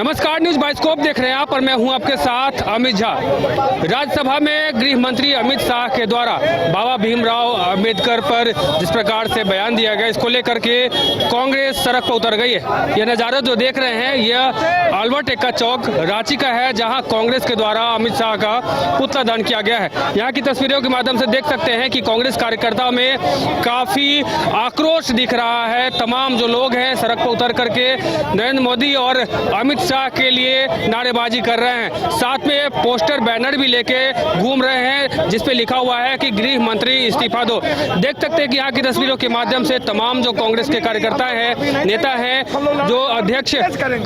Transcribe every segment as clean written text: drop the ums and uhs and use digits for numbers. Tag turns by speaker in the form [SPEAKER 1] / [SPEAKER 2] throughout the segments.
[SPEAKER 1] नमस्कार, news bioscope देख रहे हैं आप और मैं हूं आपके साथ अमित झा। राज्यसभा में गृह मंत्री अमित शाह के द्वारा बाबा भीमराव अंबेडकर पर जिस प्रकार से बयान दिया गया, इसको लेकर के कांग्रेस सड़क पर उतर गई है। यह नज़ारा जो देख रहे हैं यह अल्बर्ट एक्का चौक रांची का है, जहां कांग्रेस के द्वारा अमित शाह का पुतला दहन किया गया है। यहाँ की तस्वीरों के माध्यम से देख सकते हैं कि कांग्रेस कार्यकर्ताओं में काफी आक्रोश दिख रहा है। तमाम जो लोग हैं सड़क पर उतर करके नरेंद्र मोदी और अमित शाह के लिए नारेबाजी कर रहे हैं। साथ में पोस्टर बैनर भी लेके घूम रहे हैं जिस पे लिखा हुआ है कि गृह मंत्री इस्तीफा दो। देख सकते हैं कि यहाँ की तस्वीरों के माध्यम से तमाम जो कांग्रेस के कार्यकर्ता हैं, नेता हैं, जो अध्यक्ष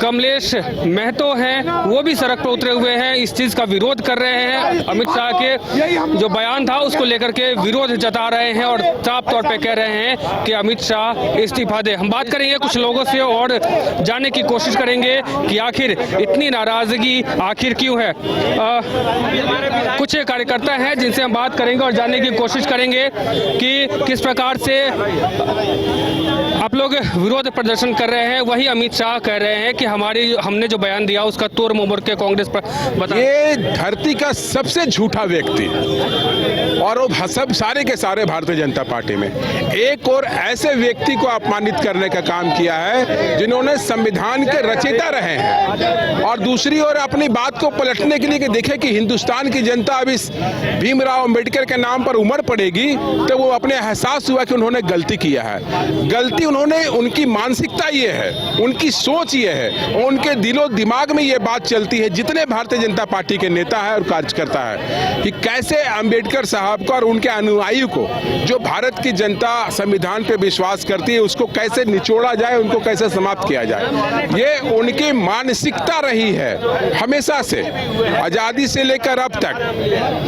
[SPEAKER 1] कमलेश महतो हैं, वो भी सड़क पर उतरे हुए हैं, इस चीज का विरोध कर रहे हैं। अमित शाह के जो बयान था उसको लेकर के विरोध जता रहे हैं और साफ तौर पर कह रहे हैं कि अमित शाह इस्तीफा दे। हम बात करेंगे कुछ लोगों से और जानने की कोशिश करेंगे कि आखिर इतनी नाराजगी आखिर क्यों है। कुछ कार्यकर्ता हैं जिनसे हम बात करेंगे और जानने की कोशिश करेंगे कि किस प्रकार से आप लोग विरोध प्रदर्शन कर रहे हैं। वही अमित शाह कह रहे हैं कि हमने जो बयान दिया उसका तोड़ मोड़ के कांग्रेस पर बता।
[SPEAKER 2] ये धरती का सबसे झूठा व्यक्ति और वो सब सारे के सारे भारतीय जनता पार्टी में एक और ऐसे व्यक्ति को अपमानित करने का काम किया है जिन्होंने संविधान के रचयिता रहे हैं, और दूसरी ओर अपनी बात को पलटने के लिए कि देखे कि हिंदुस्तान की जनता अब इस भीमराव अंबेडकर के नाम पर उमड़ पड़ेगी, तो वो अपने एहसास हुआ कि उन्होंने गलती किया है। गलती उनकी मानसिकता ये है, उनकी सोच ये है, उनके दिलो दिमाग में ये बात चलती है जितने भारतीय जनता पार्टी के नेता है और कार्यकर्ता है, कि कैसे अंबेडकर साहब को और उनके अनुयायी को, जो भारत की जनता संविधान पे विश्वास करती है, उसको कैसे निचोड़ा जाए, उनको कैसे समाप्त किया जाए। ये उनकी मानसिकता रही है हमेशा से, आजादी से लेकर अब तक,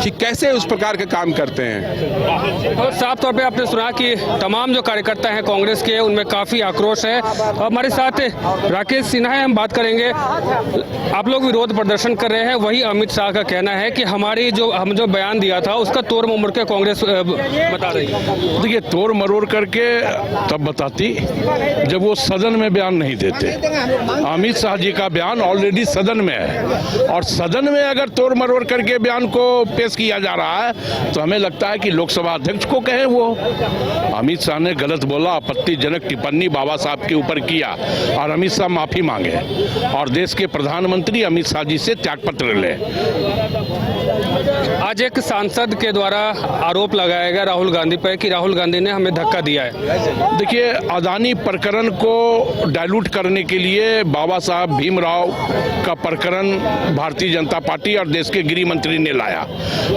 [SPEAKER 2] कि कैसे उस प्रकार के काम करते हैं।
[SPEAKER 1] और साफ तौर पे आपने सुना कि तमाम जो कार्यकर्ता हैं कांग्रेस के, उनमें काफी आक्रोश है। हमारे साथ राकेश सिन्हा है, हम बात करेंगे। आप लोग विरोध प्रदर्शन कर रहे हैं, वही अमित शाह का कहना है कि हम जो बयान दिया था उसका तोड़ मरोड़ के कांग्रेस बता रही है।
[SPEAKER 3] देखिए, तोड़ मरोड़ करके तब बताती जब वो सदन में बयान नहीं देते। अमित शाह जी का बयान ऑलरेडी सदन में है, और सदन में अगर तोड़ मरोड़ करके बयान को पेश किया जा रहा है तो हमें लगता है कि लोकसभा अध्यक्ष को कहे। वो अमित शाह ने गलत बोला, आपत्तिजनक टिप्पणी बाबा साहब के ऊपर किया, और अमित शाह माफी मांगे और देश के प्रधानमंत्री अमित शाह जी से त्यागपत्र ले।
[SPEAKER 1] आज एक सांसद के द्वारा आरोप लगाया गया राहुल गांधी पर कि राहुल गांधी ने हमें धक्का दिया है।
[SPEAKER 3] देखिए, अदानी प्रकरण को डाइल्यूट करने के लिए बाबा साहब भीमराव का प्रकरण भारतीय जनता पार्टी और देश के गृह मंत्री ने लाया,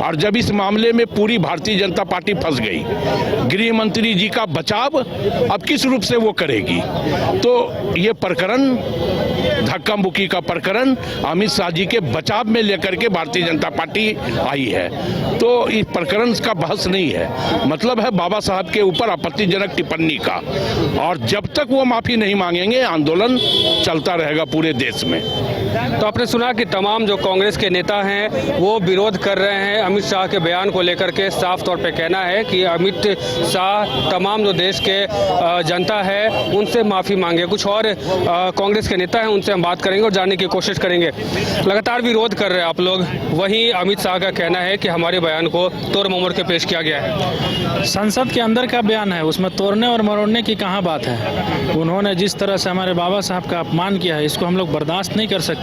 [SPEAKER 3] और जब इस मामले में पूरी भारतीय जनता पार्टी फंस गई, गृह मंत्री जी का बचाव अब किस रूप से वो करेगी। तो ये प्रकरण, धक्का मुक्की का प्रकरण, अमित शाह जी के बचाव में लेकर के भारतीय जनता पार्टी आई है। तो इस प्रकरण का बहस नहीं है, मतलब है बाबा साहब के ऊपर आपत्तिजनक टिप्पणी का, और जब तक वो माफी नहीं मांगेंगे आंदोलन चलता रहेगा पूरे देश में।
[SPEAKER 1] तो आपने सुना कि तमाम जो कांग्रेस के नेता हैं वो विरोध कर रहे हैं अमित शाह के बयान को लेकर के। साफ तौर पे कहना है कि अमित शाह तमाम जो देश के जनता है उनसे माफ़ी मांगे। कुछ और कांग्रेस के नेता हैं, उनसे हम बात करेंगे और जानने की कोशिश करेंगे। लगातार विरोध कर रहे हैं आप लोग, वहीं अमित शाह का कहना है कि हमारे बयान को तोड़ मरोड़ के पेश किया गया है।
[SPEAKER 4] संसद के अंदर का बयान है, उसमें तोड़ने और मरोड़ने की कहाँ बात है। उन्होंने जिस तरह से हमारे बाबा साहब का अपमान किया है, इसको हम लोग बर्दाश्त नहीं कर सकते।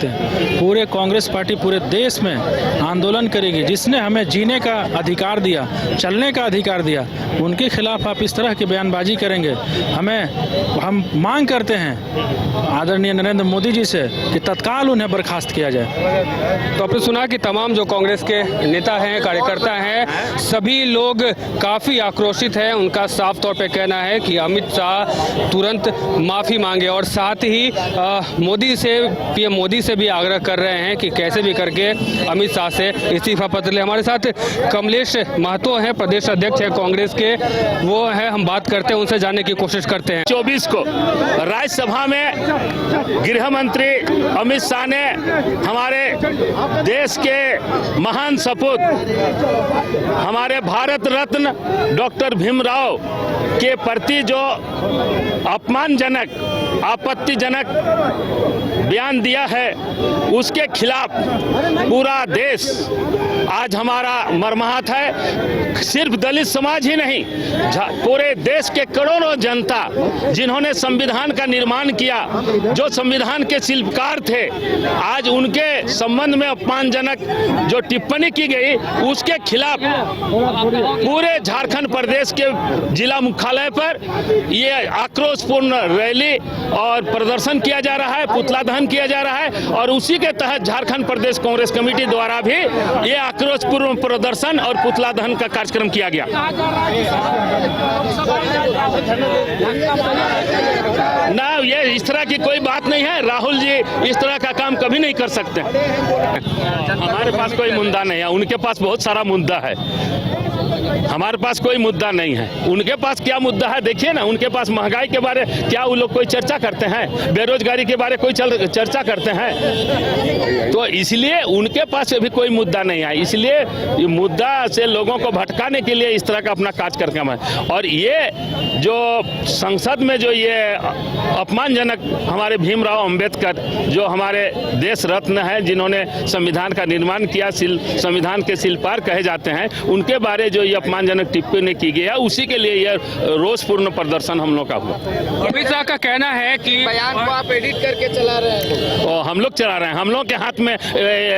[SPEAKER 4] पूरे कांग्रेस पार्टी पूरे देश में आंदोलन करेगी। जिसने हमें जीने का अधिकार दिया, चलने का अधिकार दिया, उनके खिलाफ आप इस तरह की बयानबाजी करेंगे। हम मांग करते हैं आदरणीय नरेंद्र मोदी जी से कि तत्काल उन्हें बर्खास्त किया जाए।
[SPEAKER 1] तो आपने सुना कि तमाम जो कांग्रेस के नेता हैं, कार्यकर्ता हैं, सभी लोग काफ़ी आक्रोशित हैं। उनका साफ तौर पे कहना है कि अमित शाह तुरंत माफ़ी मांगे, और साथ ही पीएम मोदी से भी आग्रह कर रहे हैं कि कैसे भी करके अमित शाह से इस्तीफा पत्र ले। हमारे साथ कमलेश महतो हैं, प्रदेश अध्यक्ष है कांग्रेस के, वो है, हम बात करते हैं उनसे, जानने की कोशिश करते हैं।
[SPEAKER 5] 24 को राज्यसभा में गृह मंत्री अमित शाह ने हमारे देश के महान सपूत, हमारे भारत रत्न डॉक्टर भीमराव के प्रति जो अपमानजनक, आपत्तिजनक बयान दिया है, उसके खिलाफ पूरा देश आज हमारा मरमाहत है। सिर्फ दलित समाज ही नहीं, पूरे देश के करोड़ों जनता जिन्होंने संविधान का निर्माण किया, जो संविधान के शिल्पकार थे, आज उनके संबंध में अपमानजनक जो टिप्पणी की गई उसके खिलाफ पूरे झारखंड प्रदेश के जिला मुख्यालय पर ये आक्रोशपूर्ण रैली और प्रदर्शन किया जा रहा है, पुतला दहन किया जा रहा है। और उसी के तहत झारखंड प्रदेश कांग्रेस कमेटी द्वारा भी ये आक्रोशपूर्ण प्रदर्शन और पुतला दहन का कार्यक्रम किया गया। ना, ये इस तरह की कोई बात नहीं है। राहुल जी इस तरह का काम कभी नहीं कर सकते। हमारे पास कोई मुद्दा नहीं है, उनके पास बहुत सारा मुद्दा है। हमारे पास कोई मुद्दा नहीं है। उनके पास क्या मुद्दा है देखिए ना। उनके पास महंगाई के बारे क्या वो लोग कोई चर्चा करते हैं? बेरोजगारी के बारे कोई चर्चा करते हैं? तो इसलिए उनके पास भी कोई मुद्दा नहीं है। इसलिए मुद्दा से लोगों को भटकाने के लिए इस तरह का अपना कार्यक्रम है। और ये जो संसद में जो ये अपमानजनक हमारे भीमराव अंबेडकर जो हमारे देश रत्न हैं, जिन्होंने संविधान का निर्माण किया, संविधान के शिल्पकार कहे जाते हैं, उनके बारे जो ये अपमानजनक टिप्पणी की गई है, उसी के लिए यह रोषपूर्ण प्रदर्शन हम लोग का हुआ।
[SPEAKER 1] अमित शाह का कहना है कि
[SPEAKER 6] बयान को आप एडिट करके चला रहे हैं।
[SPEAKER 5] और हम लोग चला रहे हैं, हम लोग के हाथ में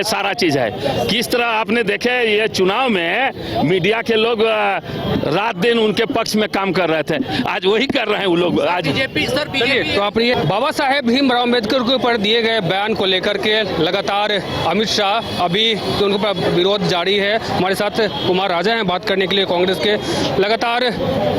[SPEAKER 5] सारा चीज है। किस तरह आपने देखे ये चुनाव में मीडिया के लोग रात दिन उनके पक्ष में काम कर रहे थे, आज वही कर रहे हैं वो लोग। आज
[SPEAKER 6] बीजेपी
[SPEAKER 1] तो आप ये बाबा साहेब भीमराव अम्बेडकर के ऊपर दिए गए बयान को लेकर के लगातार अमित शाह अभी उनका विरोध जारी है। हमारे साथ कुमार राजा हैं बात करने के लिए कांग्रेस के। लगातार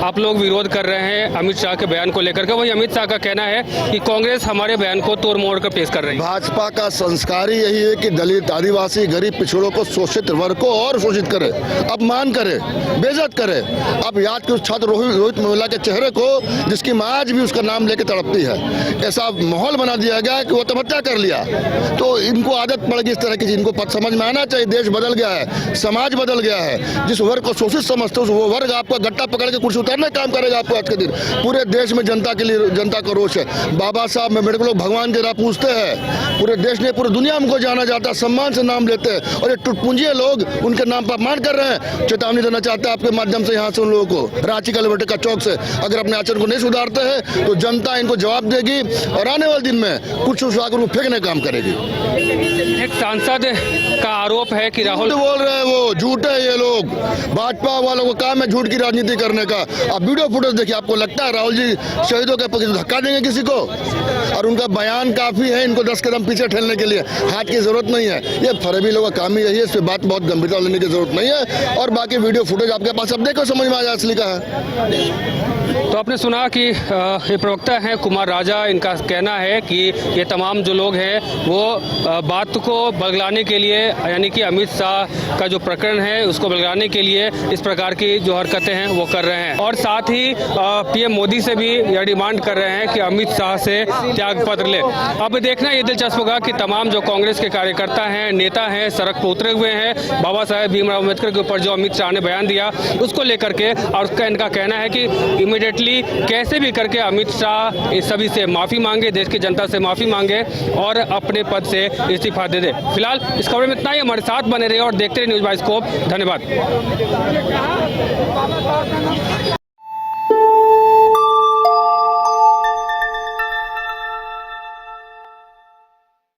[SPEAKER 1] आप लोग विरोध कर रहे हैं अमित शाह के बयान को लेकर के। वही अमित शाह का कहना है कि कांग्रेस हमारे बयान को तोड़ मोड़ कर पेश कर रही है।
[SPEAKER 7] भाजपा का संस्कार ही यही है कि दलित, आदिवासी, गरीब, पिछड़ों को, शोषित वर्ग को और शोषित करे, अपमान करे, बेइज्जत करे। अब याद के उस छात्र रोहित महिला के चेहरे को, जिसकी माँ आज भी उसका नाम लेके तड़पती है। ऐसा माहौल बना दिया गया कि वो आत्महत्या कर लिया। तो इनको आदत पड़ गई इस तरह की चीज। इनको समझ में आना चाहिए, देश बदल गया है, समाज बदल गया है। जिस वर्ग को शोषित समझते हो वो वर्ग आपका गट्टा पकड़ के कुर्सी उतारने का काम करेगा आपको आज के दिन। पूरे देश में जनता के लिए, जनता का रोष है। बाबा साहब अम्बेडकर लोग भगवान के राह पूछते हैं। पूरे देश ने, पूरी दुनिया में उनको जाना जाता है, सम्मान से नाम लेते हैं। और ये टुटपुंजिए लोग उनके नाम पर अपमान कर रहे हैं। चेतावनी देना चाहते हैं आपके माध्यम से यहाँ से उन लोगों को, रांची का चौक से, अगर अपने आचरण को नहीं सुधारते हैं तो जनता इनको जवाब देगी और आने वाले दिन में कुछ उठाकर उनको फेंकने का काम करेगी।
[SPEAKER 1] एक सांसद का आरोप है कि राहुल
[SPEAKER 7] बोल रहे हैं, वो झूठ है। ये लोग भाजपा वालों को काम है झूठ की राजनीति करने का। आप वीडियो फुटेज देखिए, आपको लगता है राहुल जी शहीदों के पक्ष धक्का देंगे किसी को? और उनका बयान काफी है इनको 10 कदम पीछे ठहरने के लिए। हाथ की जरूरत नहीं है। ये फरेबी लोगों का काम ही यही है। इस पर बात बहुत गंभीरता लेने की जरूरत नहीं है। और बाकी वीडियो फुटेज आपके पास, अब देखो समझ में आ जाए असली का है।
[SPEAKER 1] तो आपने सुना कि ये प्रवक्ता हैं कुमार राजा, इनका कहना है कि ये तमाम जो लोग हैं वो बात को बगलाने के लिए, यानी कि अमित शाह का जो प्रकरण है उसको बगलाने के लिए इस प्रकार की जो हरकतें हैं वो कर रहे हैं। और साथ ही पीएम मोदी से भी यह डिमांड कर रहे हैं कि अमित शाह से त्याग पत्र ले। अब देखना ये दिलचस्प होगा कि तमाम जो कांग्रेस के कार्यकर्ता हैं, नेता हैं, सड़क पर उतरे हुए हैं बाबा साहेब भीमराव अम्बेडकर के ऊपर जो अमित शाह ने बयान दिया उसको लेकर के। और उसका इनका कहना है कि इमीडिएटली कैसे भी करके अमित शाह इस सभी से माफी मांगे, देश की जनता से माफी मांगे और अपने पद से इस्तीफा दे दे। फिलहाल इस खबर में इतना ही। हमारे साथ बने रहे और देखते रहे न्यूज़ बाइस्कोप। धन्यवाद।